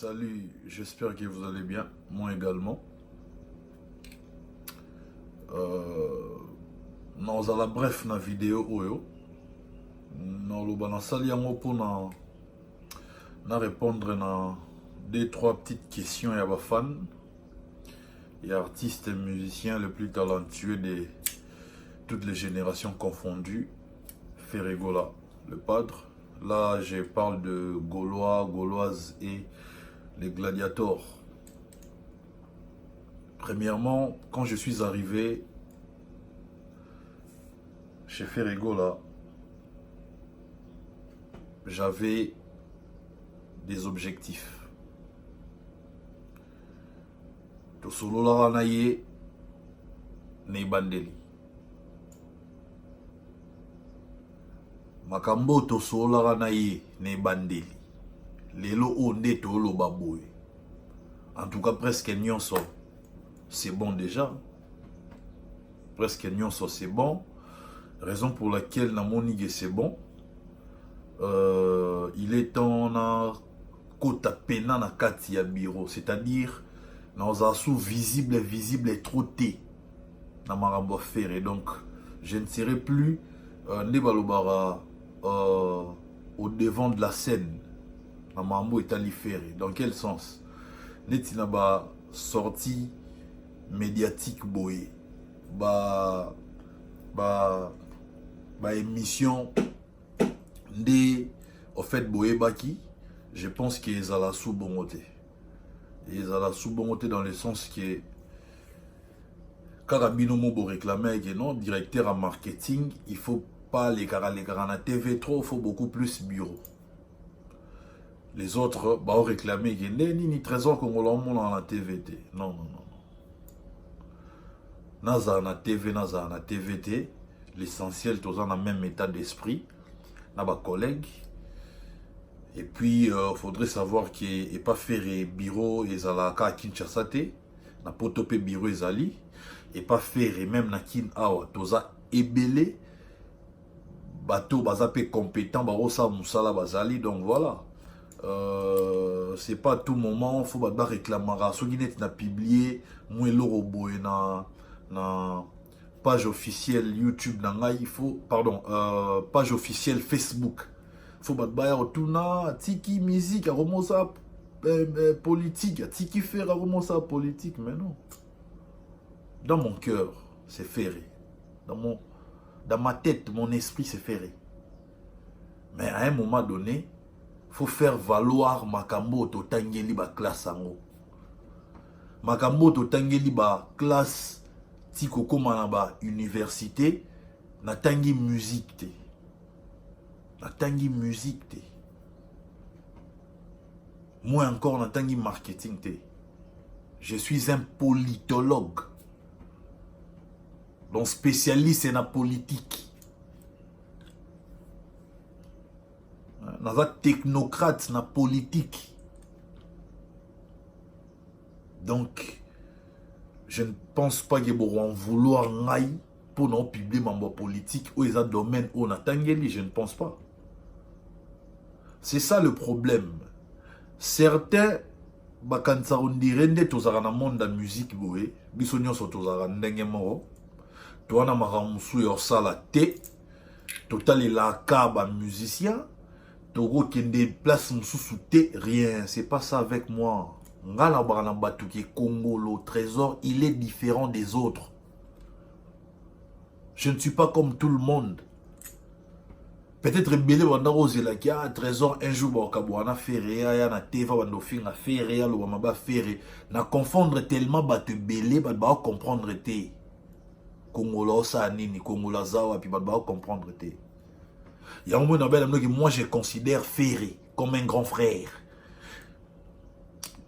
Salut, j'espère que vous allez bien, moi également. Nous allons bref na vidéo oyo. Nous allons saluer pour na répondre na deux trois petites questions à vos fans et artistes et musiciens les plus talentueux de toutes les générations confondues. Ferregola, le padre. Là, je parle de Gaulois, Gauloises et les gladiators. Premièrement, quand je suis arrivé chez Ferregola, j'avais des objectifs. Tosolo la ranaye ne bandeli. Makambo tosolo la ranaye ne bandeli. Lelo onde tolo baboy. En tout cas, presque nyonso, c'est bon déjà. Presque nyonso, c'est bon. Raison pour laquelle Namonige c'est bon. Il est en kota pena na kati ya bureau. C'est-à-dire, dans un sous visible et trotté. Na marambo faire. Et donc, je ne serai plus Nebalobara au devant de la scène. Na marambo est aliféré. Dans quel sens? Netina ba sortie médiatique boye. Ba émission de au fait boye baki. Je pense qu'ils allaient sous bongoté. Ils allaient sous bongoté dans le sens que Karabino Mobo réclamait que non, directeur en marketing, il faut pas les caras na TV trop, il faut beaucoup plus bureau. Les autres, bah, ont réclamé que ni trésor congolais dans la TVT. Non. Naza na TV, naza na TVT. L'essentiel, tous en a même état d'esprit. Na ba collègue. Et puis, faudrait savoir qu'il n'est pas fait bureau et zalaka à Kinshasa te. Na potopé bureau et zali. Et pas fait même na kin awa. Toza ebele. Bateau bazapé compétent. Barosa musala bazali. Donc voilà. C'est pas à tout moment faut pas réclamer so guinet na publier moi lorobo na page officielle YouTube nanga il faut pardon page officielle Facebook faut pas ba retourna tiki musique à remonter politique tiki faire à remonter politique mais non dans mon cœur c'est ferré dans ma tête mon esprit c'est ferré mais à un moment donné faut faire valoir makambo to tangeli ba classe ango. Makambo to tangeli ba classe tiko koma na ba université na tangi musique te. Na tangi musique te. Moi encore na tangi marketing te. Je suis un politologue. Donc spécialiste en la politique. Dans un technocrate, dans la politique. Donc, je ne pense pas qu'ils vont vouloir ngaï pour nous publier ma politique ou les domaines où on a tangeli, je ne pense pas. C'est ça le problème. Certains, quand ça on dirait que tous dans le monde de la musique, bisogno sont tous dans le monde. Toi, on a maramusu et sala te. Total la kaba musicien. Togo kende place sous rien, c'est pas ça avec moi. Ngala barana qui Congo, le trésor, il est différent des autres. Je ne suis pas comme tout le monde. Peut-être belé banda rose la qui a trésor un jour ba kabwana ferré ya na teva bando finga ferré ya lo maba ferré na confondre tellement ba te belé ba comprendre te. Congolo sa nini Congola zawa puis ba comprendre te. Il y a un moment que moi je considère Ferré comme un grand frère.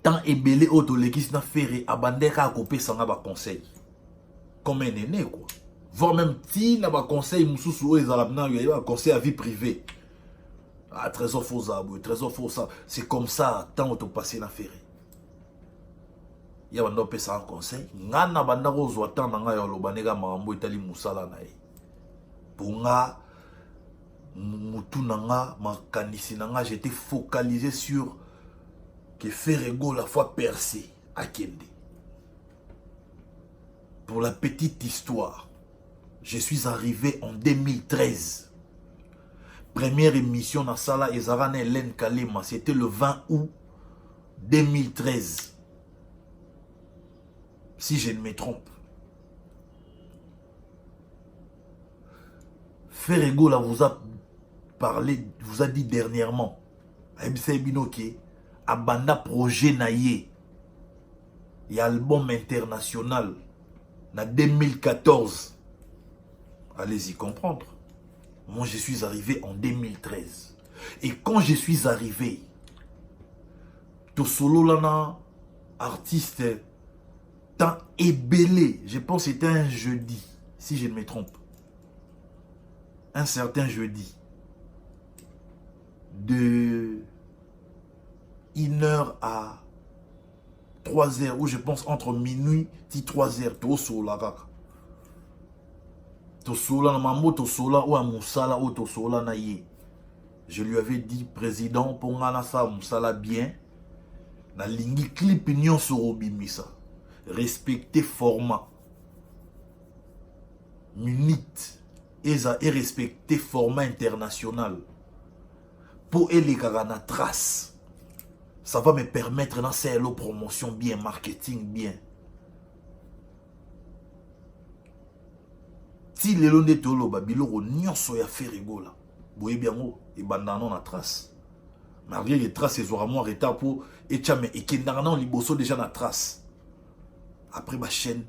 Tant ébélé autoléguis n'a Ferré abandeka à couper sans avoir conseil. Comme un aîné quoi. Voire même si n'a pas conseil moussou les arabes il y a un conseil à vie privée. Ah trésor faux abou, trésor faux ça. C'est comme ça tant auto passé na Ferré. Il y a un ça en conseil. Ngana banda rozo tant nga yo lobanega mambo itali musala na e. Pour nga mutu nanga makanisi nanga j'étais focalisé sur que Ferrego la fois percé à Kende. Pour la petite histoire, je suis arrivé en 2013. Première émission dans Sala Ezarane Hélène Kalema, c'était le 20 août 2013. Si je ne me trompe. Ferrego là vous a parlé, vous a dit dernièrement, MC Binoke, Abanda projet naïe, et album international, en 2014. Allez-y comprendre. Moi, je suis arrivé en 2013. Et quand je suis arrivé, tout solo lana, artiste, tant ébélé, je pense que c'était un jeudi, si je ne me trompe. Un certain jeudi. De 1h à 3h, ou je pense entre minuit et 3h, tout solo là. Tosola na mambo tosola ou amusala ou tosola na ye. Je lui avais dit président pour ngana sa musala bien na lingi clip nyon sorobimisa. Respecter format. Minute eza et respecter format international. Pour les na trace. Ça va me permettre dans ces promotion bien, marketing bien. Si les longs de tolo babilo nyonso ya Ferrego là boye bien mo et bandano na trace malgré les traces ils aura moins retard pour et chame et kendana liboso déjà na trace après ma chaîne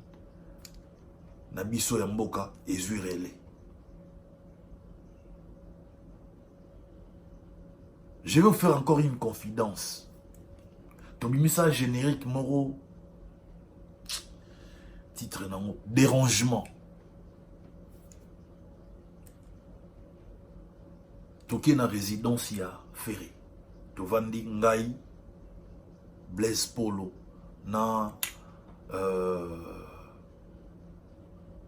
na biso ya mboka ezurele. Je vais vous faire encore une confidence. Ton message générique moro titre nango dérangement. Toké na résidence ya Ferré. Tovandi Ngai, Blaise Polo, na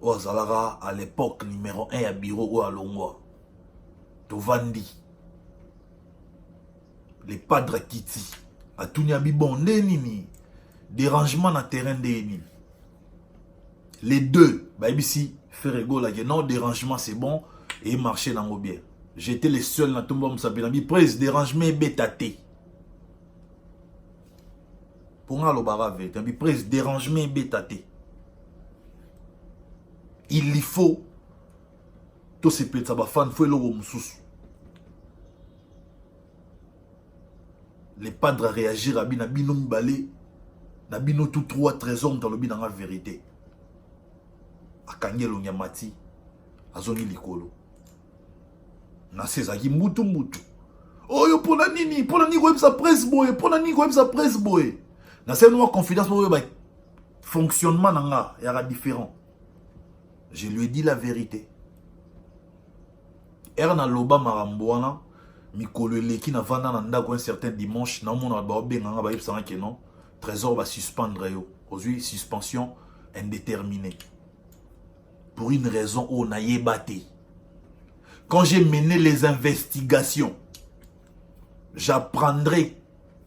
Oazalara à l'époque numéro 1 à bureau ou à Longwa. Tovandi. Les padres Kiti. A Touniabi bon, nini. Dérangement na terrain de nini. Les deux, bah ici, Ferrego là, non, dérangement c'est bon, et marcher dans le bien. J'étais le seul dans tout le monde qui prise dérangement et bétaté. Pour moi, le barave, prise dérangement et bétaté. Il y faut tout ce petit fan, faut le moussous. Les padres réagir à bino balé, na bino tout trois trésors dans le dans la vérité. A Kanyelo Nyamati, a Zoni Likolo. Na sezaki mutu. Oyo pona nini web sa presse boy, pona nini web sa presse boy. Na c'est une confidence boy ba fonctionnement nanga yara différent. Je lui ai dit la vérité. Erna loba maramboana mikolo leki na vanda na ndako un certain dimanche na mona ba benga ba yebsanga ke non trésor va suspendre yo. Aujourd'hui suspension indéterminée. Pour une raison on a yebate. Quand j'ai mené les investigations, j'apprendrai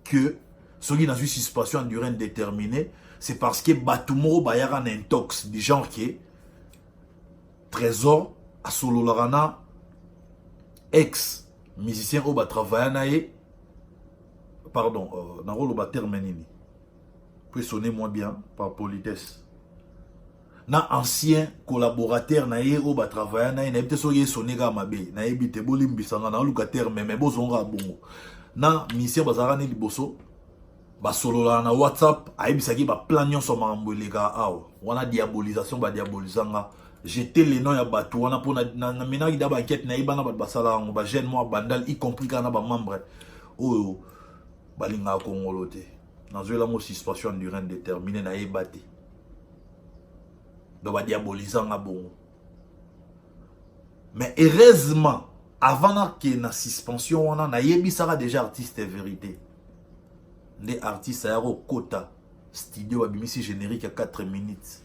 que ce qui n'a eu suspension en durée indéterminée, c'est parce que Batumo Bayara un intox du genre qui est Trésor à Sololarana, ex-musicien au travailler pardon, dans le rôle terminé. Puis sonner moins bien par politesse. Na ancien collaborateur na ye o ba travailler na ye so ye sonega mabe na ebite bolimbisanga na locataire même bozonga bongo na mission bazara ne liboso ba solola na WhatsApp ayebisaki ba plan nyonso mambo lega awa wana diabolisation ba diabolisanga jeter les noms ya batu wana pour na menaki da ba enquête na ibana ba basala ngo ba jeune moi bandal y compris kana ba membre oyo balinga kongolote na zo la mo suspension durée indéterminée na ebate. Donc, diabolisant à bon. Mais heureusement, avant qu'il y ait une suspension, on a déjà artiste et vérité. Les artistes à quota studio abimisi générique à 4 minutes.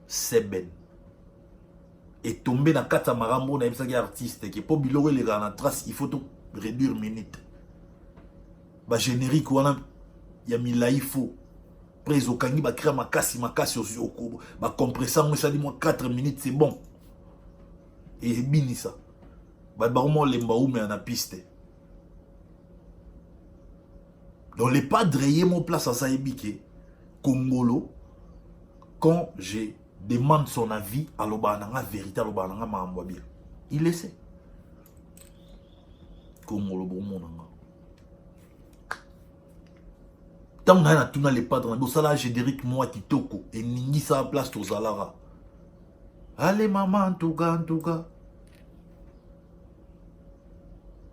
C'est ben. Et tomber dans 4 marambo, on a artiste qui est pas biloré les gars en trace, il faut tout réduire minutes. ba générique wana ya milai fo après okangi ba créer makasi aussi oko ba compresseur moi ça dit moi 4 minutes c'est bon et bini ça ba vraiment lemba ou mais na piste donc les padres yé mon place à Saïbike Congolo quand je demande son avis à l'obananga vérité à l'obananga ma bien il le sait Congolo bon mon nanga tant on a tout dans les padres donc ça là Gédéric moi kitoko et ningi sa place aux alara allez maman en tout cas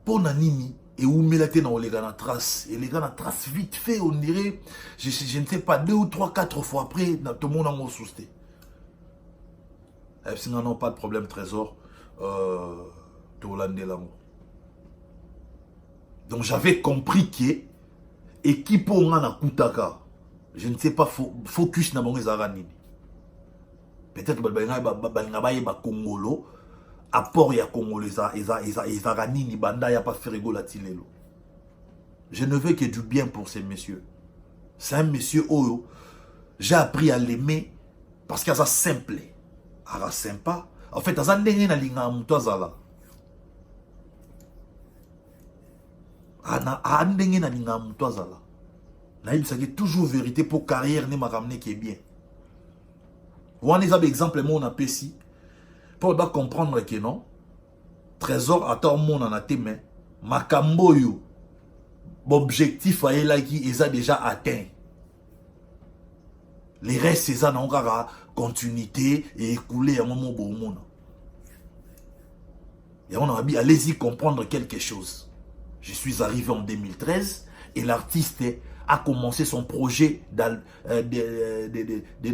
pour nanini et où me la dans les gars na trace et les gars na trace vite fait on dirait je ne sais pas 2 ou 3 4 fois après tout le monde en sousté sinon non pas de problème trésor tout l'année là donc j'avais compris que équipe on a kutaka je ne sais pas focus na bango zarani peut-être ba Congolo apport ya Congolo ezarani ni banda ya pas faire rigoler tilelo. Je ne veux que du bien pour ces messieurs. C'est un monsieur Oyo. J'ai appris à l'aimer parce qu'il y a ça simple. Ah sympa. En fait, ça ndenge na linga muto azala. Ana ndenge na linga muto azala. Na il s'agit toujours vérité pour carrière ne m'a ramené qui est bien. Vous en avez exemple moi on a ici pour comprendre que non trésor à tout monde en a tes mains makambo yo objectif a elaki eza déjà atteint les restes c'est ça non kaka continuité et écouler un moment bon monde et on a dit allez-y comprendre quelque chose. Je suis arrivé en 2013 et l'artiste a commencé son projet de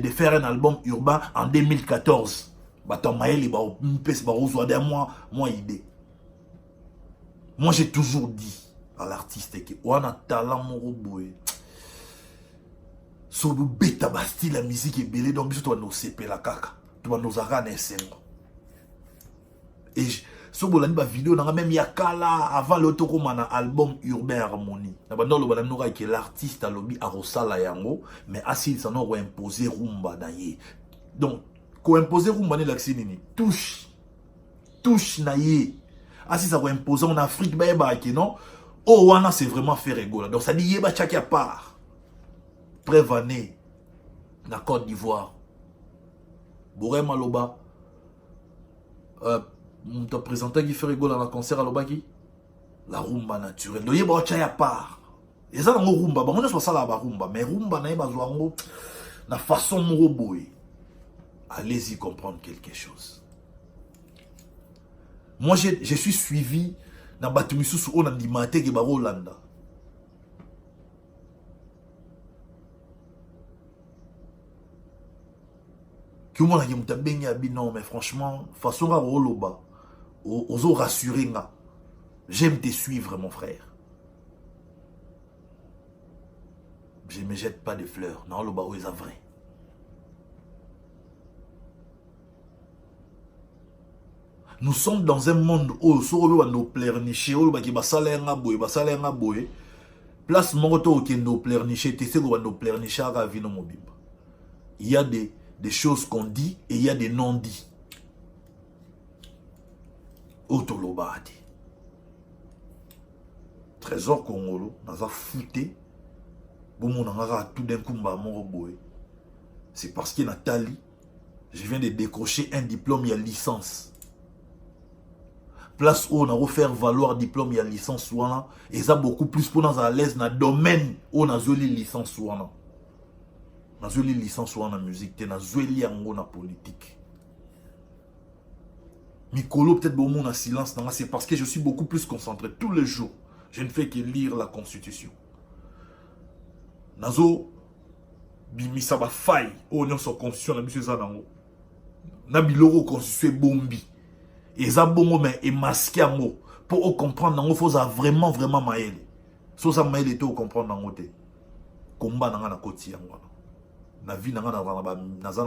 faire un album urbain en 2014. Moi j'ai toujours dit à l'artiste que on a talent mon boy. So nous bêta bastille la musique est belle donc tu dois nous séparer la caca. Tu dois nous arranger sengo. Et so bolani ba vidéo na même yakala avant l'auto na album urbain harmonie. Na bandolo bana noka que l'artiste a lobby a rosala yango mais assis ça no imposer rumba daye. Donc ko imposer rumba ne l'axinini. Touche na ye. Assis ça ko imposer en Afrique ba ki non. Oh wana c'est vraiment fait rigoler. Donc ça dit yeba chaki à part. Prévané na Côte d'Ivoire. Boré Maloba on t'a présenté qui fait rigoler dans le concert à l'Obaki. La rumba naturelle. Donc, il y a à part. Et ça, dans le rumba, on est sur ça là, rumba. Mais rumba, il y a la façon de roboyer. Allez-y comprendre quelque chose. Moi, je suis suivi dans Batumisu sur on a dit maté qui est Holanda. Qui on a dit non, mais franchement, façon à Roloba. Ozo rassurer nga. J'aime te suivre mon frère. Je ne me jette pas de fleurs. Non, le bao est vrai. Nous sommes dans un monde où nos pleurnichés, place moto qui nos pleurnichés, nos pleurnichés à vino mobimba. Il y a des choses qu'on dit et il y a des non-dits. Otolobadi. Trésor Congolo, naza fouté. Bon mon angara tout d'un coup mon boy. C'est parce que Nathalie, je viens de décrocher un diplôme et une licence. Place où on a offert valoir diplôme et licence ouana et ça beaucoup plus pour nous à l'aise dans le domaine où on a zoli licence ouana. On a zoli licence ouana musique, on a zoli en politique. Mikolo peut-être bon mon en silence, c'est parce que je suis beaucoup plus concentré tous les jours. Je ne fais que lire la constitution. Nazo bimisa ba faille au nom sur constitution la monsieur Zanango. Na biloro constitution bombi. Et ça bongo mais est masqué en mot pour comprendre nango faut ça vraiment maël. So ça maël était au comprendre nango te. Combat nanga na koti yango. Na vie nanga na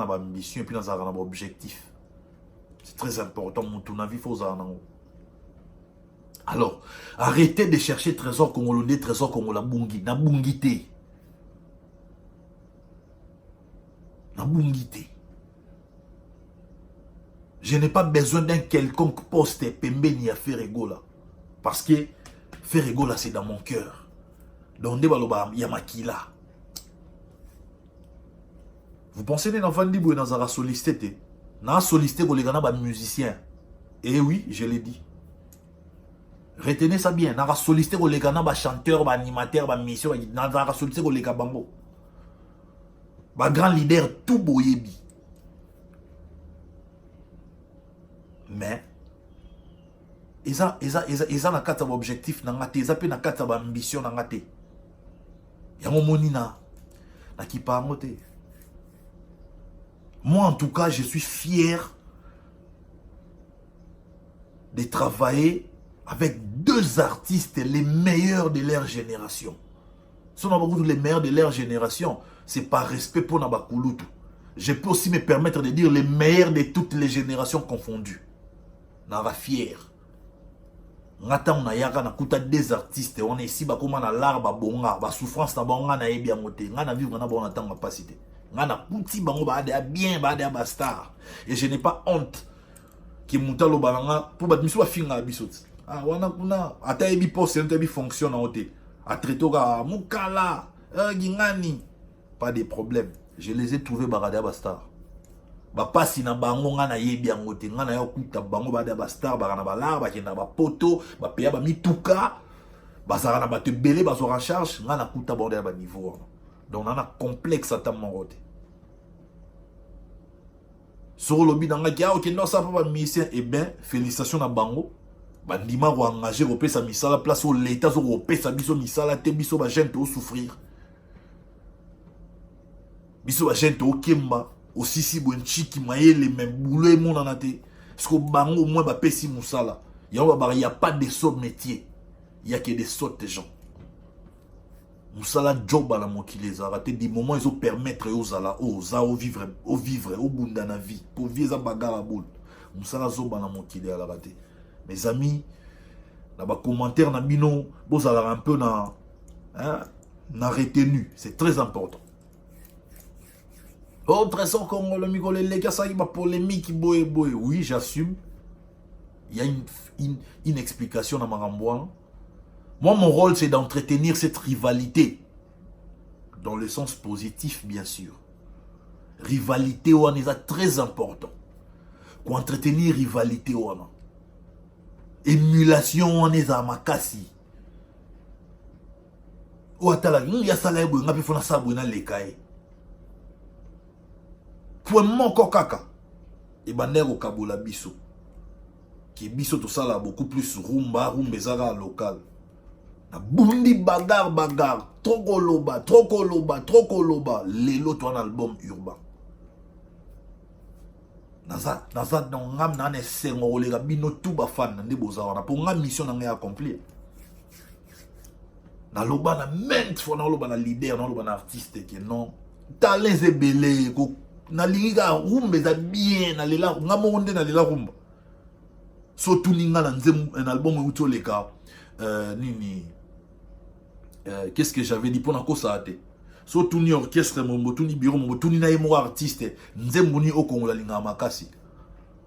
ba mission et puis na ba objectif. C'est très important, mon vie faut ça. Alors, arrêtez de chercher trésor congolais, trésor congolais, bungi, na bungité. Na bungité. Je n'ai pas besoin d'un quelconque poste pembeni à Ferregola. Parce que Ferregola, c'est dans mon cœur. Donc, il y a Makila. Vous pensez que dans Vandibou et dans Zara sollicité, n'a sollicité pour les musiciens. Et oui, je l'ai dit. Retenez ça bien. N'a sollicité pour les chanteurs, animateurs, mission, n'a sollicité pour les bango. Grand leader, tout boyebi. Mais, ils ont un cadre objectif, ils ont un cadre ambition. Il y a un monina qui parle. Moi, en tout cas, je suis fier de travailler avec deux artistes les meilleurs de leur génération. Si on a beaucoup les meilleurs de leur génération, c'est par respect pour Nabakulutu. Je peux aussi me permettre de dire les meilleurs de toutes les générations confondues. Nara fier. Ngata on a yaka na kuta des artistes, on est ici ba comment na l'art ba bonga, ba souffrance na bonga na yebi amote, ngana vivre na bon temps capacité. Ngana petit bango ba de bien ba de ba star. Et je n'ai pas honte qui monta lo balanga pour ba miso ba finga bisot. Ah wana kuna ata yebi poste enta yebi fonction na ote. A tretoga mukala, gingani, pas de problème. Je les ai trouvés ba de ba star. Ba pasi na bango nga na yebi angote nga na yokuta bango ba de ba star ba na ba la ba kenda ba poto ba peya ba mituka ba sara na ba te belé ba so en charge nga na kuta ba de ba niveau. Donc on a complexe à ta morote. Sur le bid nga kia ok non ça pas musicien et ben félicitations na bango ba ndima ko engager ko pesa misala place au l'état so ko pesa biso misala te biso ba gente au souffrir. Biso ba gente au kemba aussi si bon chiki mayele même boulot mon anate parce que bango au moins ba pesi musala il y a pas de saut métier il y a que des sortes de gens musala job à la mokileza raté des moments ils ont permettre aux ala au vivre au bunda na vie pour vivre bagara boule musala zoba na mokile ala raté mes amis na ba commentaire na bino bozala un peu na na retenu c'est très important. Oh, trésor comme le micro, les gars, ça y va polémique, boy. Oui, j'assume. Il y a une explication dans ma ramboine. Moi, mon rôle, c'est d'entretenir cette rivalité. Dans le sens positif, bien sûr. Rivalité, on est très important. Pour entretenir rivalité, on a. Émulation, on est à makasi. Ou à la il y a ça là, on a pu faire ça, on a les cailles. Pour mon kokaka et bandero kabola biso qui biso tout ça là beaucoup plus rumba zara local na bundi bagar trop koloba lelo ton album urbain naza dans ngam na ne sengo le bino tout ba fan na ndeboza wana pour ngam mission na nga accomplir na loba na ment fo na loba na leader na loba na artiste qui non talent ebele ko na linga rumba za bien na lela ngamonde na lela rumba so tuninga na nzem un album uto leka nini qu'est-ce que j'avais dit pour na kosa ate so tuni orchestre mo tuni bureau mo tuni na yemo artiste nzem buni o kongola linga makasi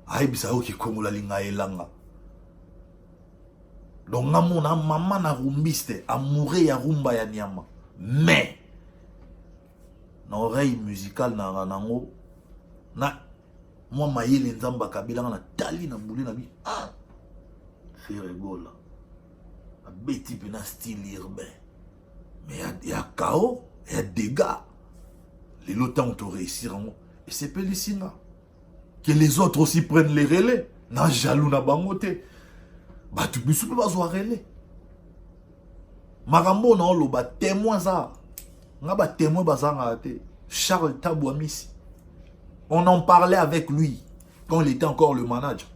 ai bisa o ki kongola linga elanga donc ngamona mama na rumbiste amoureux ya rumba ya nyama mais oreille musicale na nango na moi mayele nzamba kabila na tali na boulé na bi Ferregola a beti pena style urbain mais il y a chaos il y a dégâts les lotins ont réussir et c'est Pélicina que les autres aussi prennent les relais na jaloux na bangote ba tu bisu ba zo relais marambo na lo ba témoin ça ngaba témoin bazanga te Charles Tabouamisi. On en parlait avec lui quand il était encore le manager.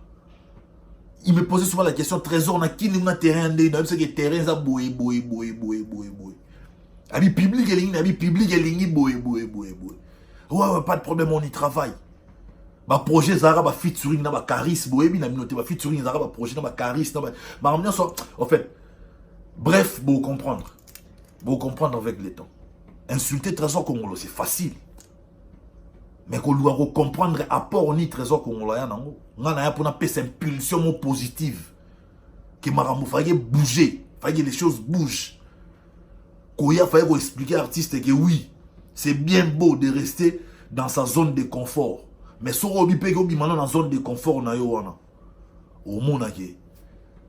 Il me posait souvent la question trésor na qui n'a terrain de na c'est que terrain ça boy. Abi public et ligne boy. Ouais, pas de problème, on y travaille. Ba projet zara ba featuring na ba charisme boyebi na minoté ba featuring zara ba projet na ba charisme na ba ambiance en fait. Bref, vous comprendre. Vous comprendre avec le temps. Insulter Trésor Congolo, c'est facile. Mais qu'on doit comprendre apport ni Trésor Congolo ya nango. Ngana ya pour na pèse impulsion positive. Que maramou fallait bouger, fallait que les choses bougent. Koya fallait expliquer à l'artiste que oui, c'est bien beau de rester dans sa zone de confort. Mais si on peut dans la zone de confort, na yo wana. Au monde que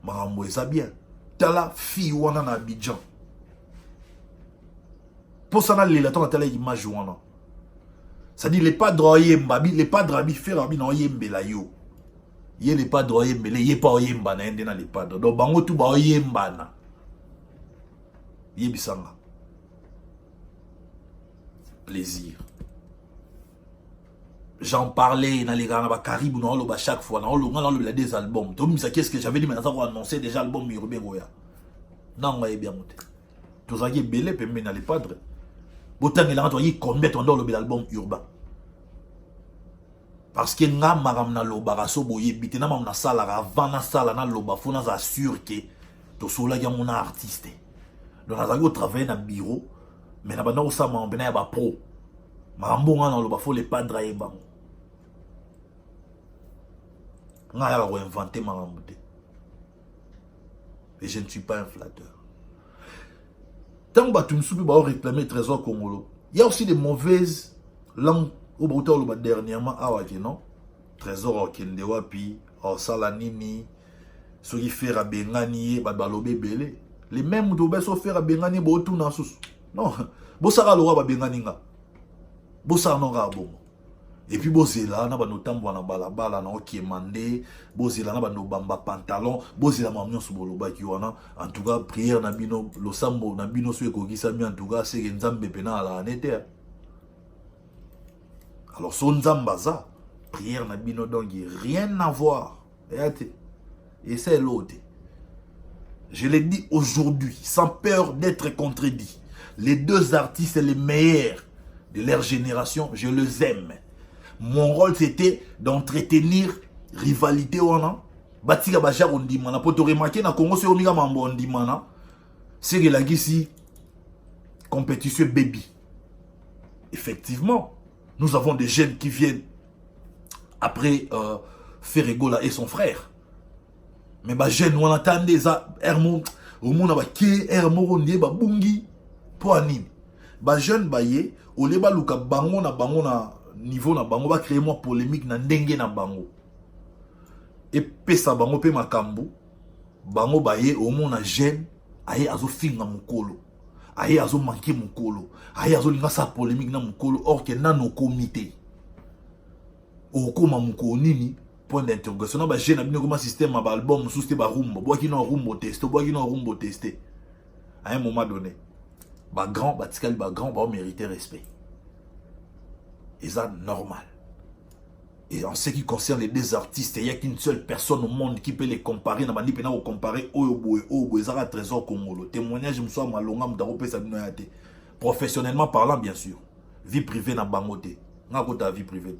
maramou ça bien. Tala fille wana na Abidjan. Pour ça, il a telle image wana. Ça dit les pas droyemba, les pas drabi faire abi na yembe la yo. Yé les pas droyembe, les pas yemba na ndena les pas. Donc bango tout ba yemba na. Yebisanga. Plaisir. J'en parlais dans les gars na Caribou na loba chaque fois na loba des albums. Tout ça qu'est-ce que j'avais dit mais ça va annoncer déjà album urbain goya. Non ouais bien monté. Tout ça qui est belé peut mener les padres. Botan il a envoyé combien ton dans l'album urbain. Parce que nga maram na loba raso boye bité na mam na sala avant na sala na loba faut na assure que to sola ya mon artiste. Donc na zago travailler na bureau mais na bana osama on bena ba pro. Marambo nga na loba faut les padres et bango. Nga ya réinventer marambo te. Et je ne suis pas un flatteur. Tant que tu vas réclamer Trésor Congolo, il y a aussi des mauvaises langues au Brouteur dernièrement. Ah ouais, non? Trésor Kendewa, puis Salanini, ceux qui font à Bengani, Babalobe Bele. Les mêmes qui ont fait à Bengani, Botou Nasus. Non, Bossara Lora Bengani. Bossara Nora Bon. Et puis Bozela, na ba notambo na balabala na okemande, Bozela na ba no bamba pantalon, Bozela mamnyo suboloba ki wana. En tout cas, prière na bino lo sambo na bino so ekokisa mi en tout cas c'est nzambe pena ala anete. Alors son nzamba za, prière na bino donc rien à voir. Et c'est l'autre. Je l'ai dit aujourd'hui sans peur d'être contredit. Les deux artistes les meilleurs de leur génération, je les aime. Mon rôle c'était d'entretenir rivalité wana. Batika bajar on dit mana pour te remarquer na Congo c'est omiga mambo on dit mana. C'est que la gisi compétition baby. Effectivement, nous avons des jeunes qui viennent après Ferregola et son frère. Mais ba jeune on entend des hermo au monde ba ke hermo on dit ba bungi pour anime. Ba jeune ba ye au leba luka bango na niveau na bango va créer moi polémique na ndenge na bango et pesa bango pe makambo bango baye au monde na jeune aye azo finga mukolo aye azo manquer mukolo aye azo linga sa polémique na mukolo or que na no comité o koma mukolo nini point d'interrogation na ba jeune abino comme système ba album sous te ba rumbo boaki no rumbo tester à un moment donné ba grand ba tikali ba grand ba mériter respect. Et ça, normal. Et en ce qui concerne les deux artistes, il n'y a qu'une seule personne au monde qui peut les comparer. N'a pas dit qu'on comparer Oyoboé, Zara Trésor Congolo. Témoignage, je me suis dit, professionnellement parlant, bien sûr. Vie privée n'a pas de vie privée.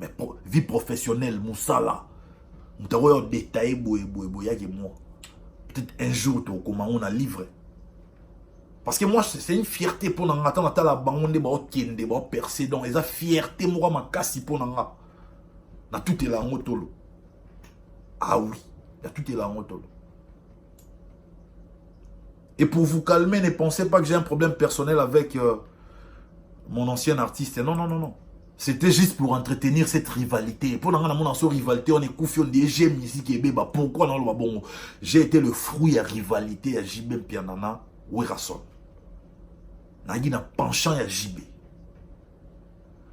Mais vie professionnelle, Moussala. Nous avons détaillé, peut-être un jour, comment on a livré. Parce que moi, c'est une fierté pour nous attendre à la banque de percer. Donc, ils ont fierté, moi, ma casse pour nous. Na tout est là en motolo. Ah oui, il y a tout est là en motolo. Et pour vous calmer, ne pensez pas que j'ai un problème personnel avec mon ancien artiste. Non, non, non, non. C'était juste pour entretenir cette rivalité. Pour notre rivalité, on est couffé, on dit j'aime ici qui est bébé. Pourquoi non, bon, j'ai été le fruit à rivalité à Jibem Pianana ou Erason. Nagi na penchant ya JB.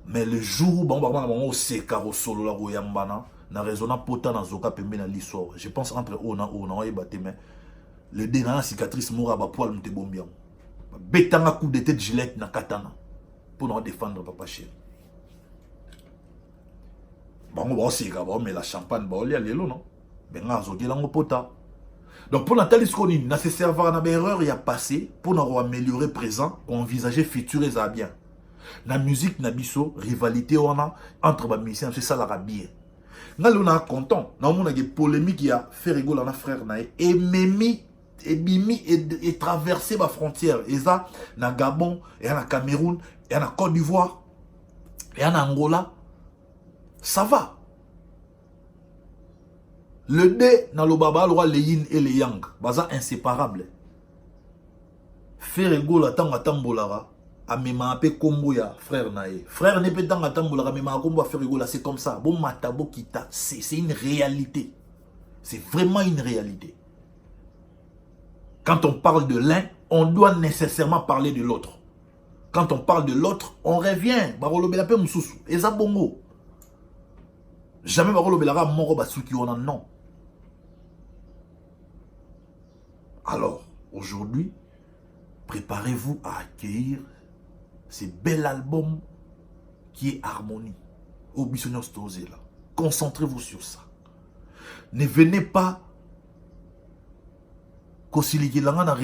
Mais le jour où on s'est carré solo la royambana, na raisonna pota na zoka pembe na l'histoire. Je pense entre ona et baté mais le dé na cicatrice mora ba poil mte bombiam. Betanga coup de tête Gillette na katana pour nous défendre papa chéri. Bon c'est grave mais la champagne ba oli alelo non. Ben nga zogela ngo pota. Donc pour Nathalie Skoni, na se servir na erreur il y a passé pour nous améliorer présent, envisager futur et ça bien. La musique na biso rivalité wana entre ba musiciens c'est ça la bien. Nga lona content na mona ge polémique ya Ferrego na frère na et memi et bimi et traverser ma frontière et ça na Gabon et na Cameroun et na Côte d'Ivoire et en Angola ça va. Le dé na lo baba le yin et le yang baza inséparable. Ferrego la tanga tambolara amema ape kombo ya frère nae. Frère ne peut tanga tambolara amema kombo Ferrego là c'est comme ça. Bon matabo kita c'est une réalité. C'est vraiment une réalité. Quand on parle de l'un, on doit nécessairement parler de l'autre. Quand on parle de l'autre, on revient. Barolo belape mususu. Eza bongo. Jamais barolo belara moro basuki on non. Alors, aujourd'hui, préparez-vous à accueillir ce bel album qui est Harmonie. Au Bissonnios Tozé là. Concentrez-vous sur ça. Ne venez pas kosiliki langa na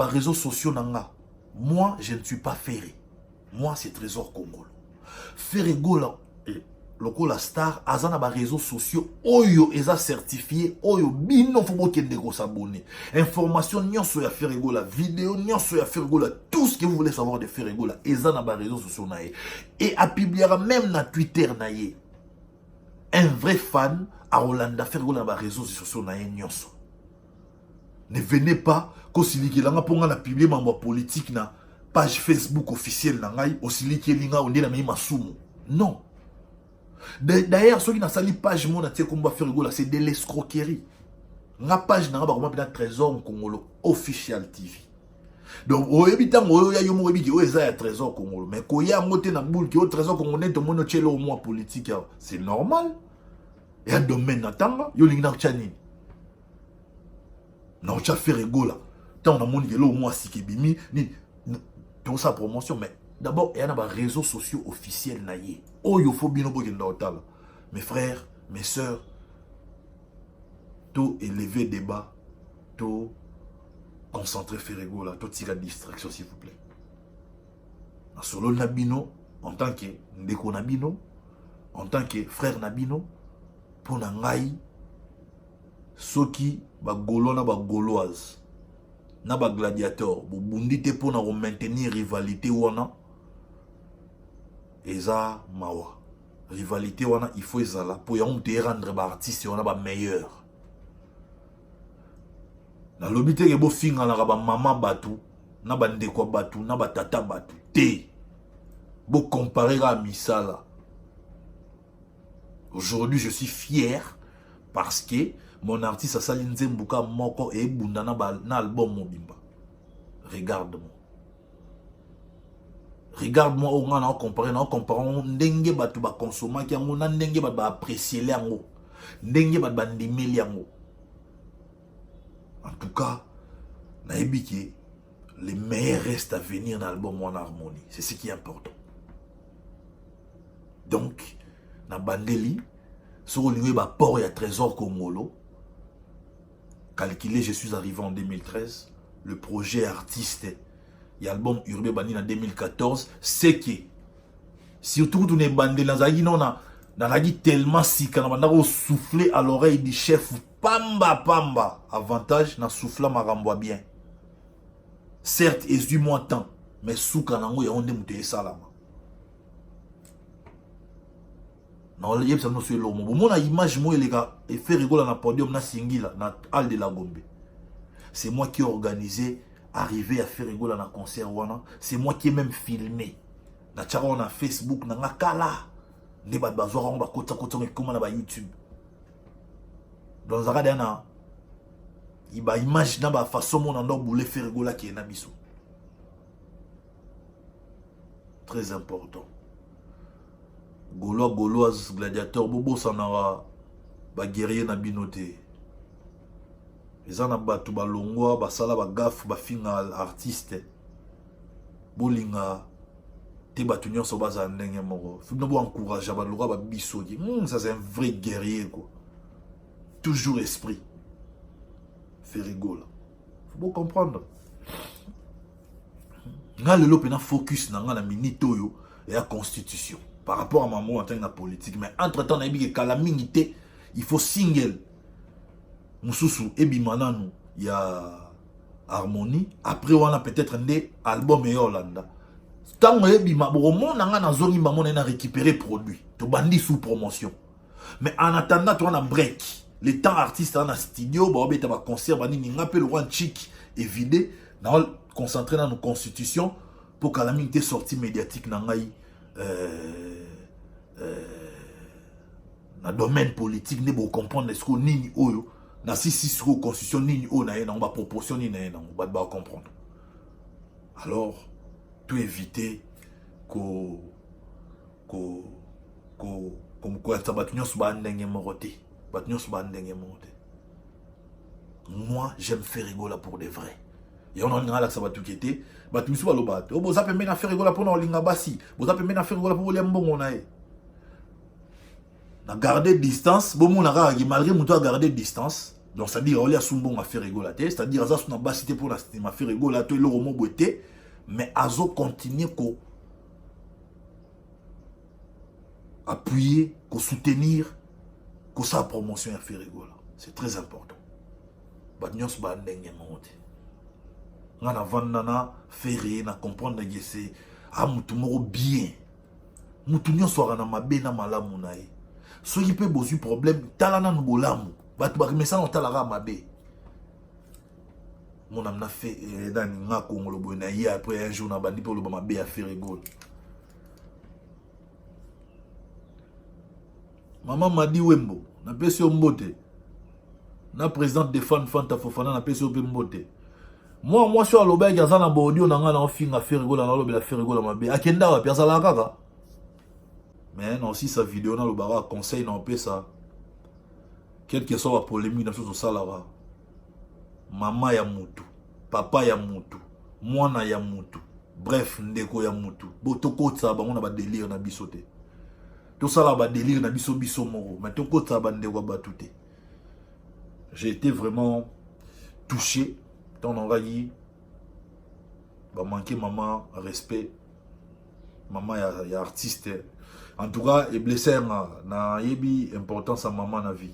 réseaux sociaux nanga. Moi, je ne suis pas Ferré. Moi, c'est Trésor Congolo. Ferrego là, lokola star, azana ba réseaux sociaux, oyo eza certifié, oyo bino faut kende ko s'abonner. Information nyonso ya Ferrego la, vidéo nyonso ya Ferrego la, tout ce que vous voulez savoir de Ferrego la, ezana ba réseaux sociaux nae. Et a publiera même na Twitter nae. Un vrai fan à Rolanda Ferrego la ba réseaux sociaux nae nyonso. Ne venez pas kosiliki langa ponga na publier mambo politique na page Facebook officielle na ngai osiliki linga onde na mema sumu. Non. D'ailleurs ceux qui na sali page mon na tie komba Ferrego là c'est de l'escroquerie. Nga page na ba komba pena Trésor Congolo official TV. Donc oyebi tango oyo ya yomo oyebi ki o eza ya Trésor Congolo mais ko ya ngote na boule ki o Trésor Congolo ne to mono chelo au moins politique c'est normal. Et un domaine na tanga yo linga chani. Non, tu as fait rigoler. Tant on a mon au moins si kebimi ni pour sa promotion mais d'abord il y a des réseaux sociaux officiels naïe. Oh yo faut bino bokenda otala. Mes frères, mes sœurs, tout élever débat, tout concentrer faire rigoler, tout tirer distraction s'il vous plaît. En solo nabino en tant que ndeko nabino, en tant que frère nabino pour nangai soki ba golo na ba gauloise na ba gladiateur bo bundite pour na maintenir rivalité wana eza mawa rivalité wana il faut ezala pour ya on te rendre ba artiste wana ba meilleur na lobite ke bo finga na ba mama batu na ba ndeko batu na ba tata batu te bo comparer à misala. Aujourd'hui je suis fier parce que mon artiste a sali nzembuka moko et bunda na album mobimba. Regarde-moi. Regarde-moi au ngana comparant ndenge batu ba consommer ki yango na ndenge ba apprécier yango. Ndenge ba bandimeli yango. En tout cas, nayebi ki les meilleurs restent à venir dans l'album en harmonie. C'est ce qui est important. Donc, na bandeli sur le ba port ya Trésor Congolo. Calculé, je suis arrivé en 2013. Le projet artiste, l'album Urbain Bandi en 2014, c'est que surtout tous les bandés dans la tellement si quand on a soufflé à l'oreille du chef pamba pamba avantage na souffla marambo bien. Certes, exdu-moi tant, mais sous kanango ya onde muteye salama. Non, il y a une image moi les gars et fait rigoler na podium na singila na Al de la Gombe. C'est moi qui ai organisé arriver à faire rigoler na concert wana, c'est moi qui ai même filmé. Na tchara na Facebook na ngakala ne ba bazora on ba kota kota mais comment na ba YouTube. Dans zakada na iba image na ba façon mon ando boule faire rigoler qui est na biso. Très important. Gaulois, Gauloise, gladiateur, Bobo Sanara, ba guerrier na binote. Les en a battu ba longwa, ba sala, ba gaf, ba final artiste. Bolinga, te batu nyon so baza ndenge moro. Faut nous encourager ba lora ba bisogi. Ça c'est un vrai guerrier quoi. Toujours esprit. Fait rigoler. Faut bien comprendre. Nga lelo pena focus na nga na minito yo. et la constitution. Par rapport à maman en tant que politique. Mais entre-temps, il faut single. Moussousou, Ebimananu, il y a harmonie. Après, on a peut-être un album et Hollanda. Tant que Ebima, on a récupéré produit. Tu bandis sous promotion. Mais en attendant, tu as un break. Les temps artistes en studio, tu as un concert, tu as un chic et vidé. On va concentrer dans nos constitutions pour que la minute sortie médiatique dans le domaine politique, ne pas comprendre ce qu'on ni oyo. Na si sur constitution ni o na on va proportionner na on va comprendre. Alors, tout éviter comme quoi ça batunion suba ndenge moroté. Batunion suba ndenge moroté. Moi, j'aime faire rigoler pour de vrai. Et on a là ça va tout quitter. Batunion suba lo bat. O boza pembe na faire rigoler pour no linga basi. Boza pembe na faire rigoler pour le mbongo na e. Na garder distance, bon mon a malgré mon doit garder distance. Donc ça dit on a sombon à faire rigoler, c'est-à-dire ça na basité pour la m'a fait rigoler to le romo boité, mais azo continuer ko appuyer, ko soutenir ko sa promotion à faire rigoler. C'est très important. Ba nyos ba ndenge monte. Ngana vandana faire na comprendre que c'est mutu moko bien. Mutu nyos wara na mabe na malamu na ye. Ceux qui peuvent poser problème, talana nous bolamu. Mais ça, on talara mabe. Mon âme n'a fait dans un Congo le après un jour, on a bandit pour le mabe à faire rigole. Maman m'a dit Wembo, n'a pas sur mbote. Na présidente de Fanta Fofana n'a pas sur mbote. Moi, je suis à l'obé, il y a un audio, on a un film à faire rigole, on a l'obé à faire rigole à mabe. A Kenda, on a piazza la kaka. Mais non, si sa vidéo, on a le bara conseil, on peut ça. Quelle que soit la polémique dans ce salara. Maman ya mutu, papa ya mutu, mwana ya mutu, bref, ndeko ya mutu. Botoko ça ba on a ba délire na bisoté. Tout ça là ba délire na biso biso moro, mais toko ça ba ndeko ba touté. J'ai été vraiment touché. Ton envahi ba manquer maman respect. Maman ya artiste. En tout cas, et blessé na yebi importance à maman na vie.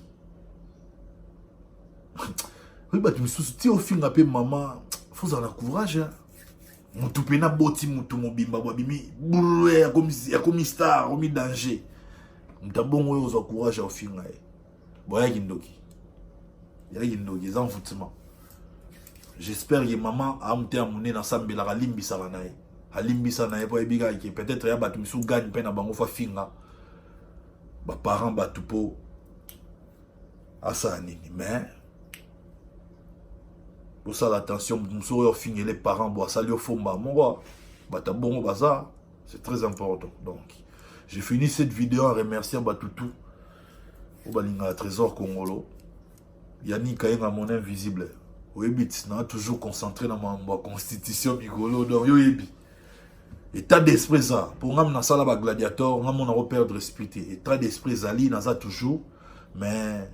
Oui, bah tu me soucies au film appelé maman, faut en avoir courage. Mon tout pena boti mutu mon bimba bimi, ya comme star, comme danger. M'ta bon ouais aux courage au film là. Boya kindoki. Ya kindoki za mfutima. J'espère que maman a monté à monner dans sambela limbi saranae. Alimbi sanae pour ebiga qui peut-être ya batu misu gagne pena bango fa finga. Ba parents batu po asa nini mais pour ça l'attention nous finir les parents boire ça au fond mon roi bata bon bazar c'est très important. Donc j'ai fini cette vidéo en remerciant Batutu au balinga trésor congolo Yannick Kayenga mon invisible oebit na toujours concentré dans ma constitution migolo donc yo ebi état d'esprit ça pour ngam na sala ba gladiateur ngam on a reperdre esprit état d'esprit zali na ça toujours mais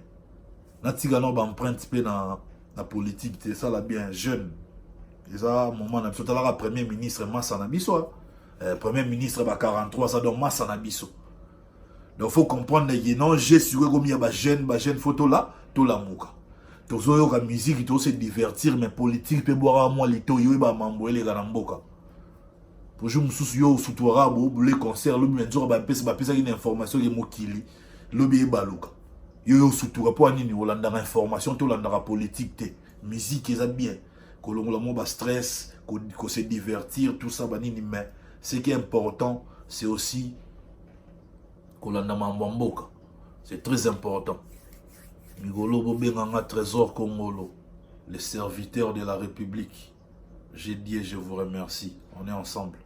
na tigano ba empreinte pe na la politique, c'est ça là bien jeune. Et ça, moment, on a tout à l'heure, premier ministre Massa Nabiso. Premier ministre 43, ça donne Massa Nabiso. Donc il faut comprendre que non, j'ai su que il y a jeune photo là, tout la mouka. Tout ça, la musique, il faut se divertir, mais politique, peut boire à moi, les taux, il y a mamboé, les ganamboka. Pour jouer mon souci, au soutouara, les concerts, le même jour, il une information qui est mokili, le bien balouka. Yo surtout pour nini Hollanda information tout Hollanda politique te musique ça bien que l'on ba stress que se divertir tout ça banini mais ce qui est important c'est aussi que l'Hollanda mambamboka c'est très important Migolo Bobenganga trésor Congolo les serviteurs de la République j'ai dit et je vous remercie on est ensemble.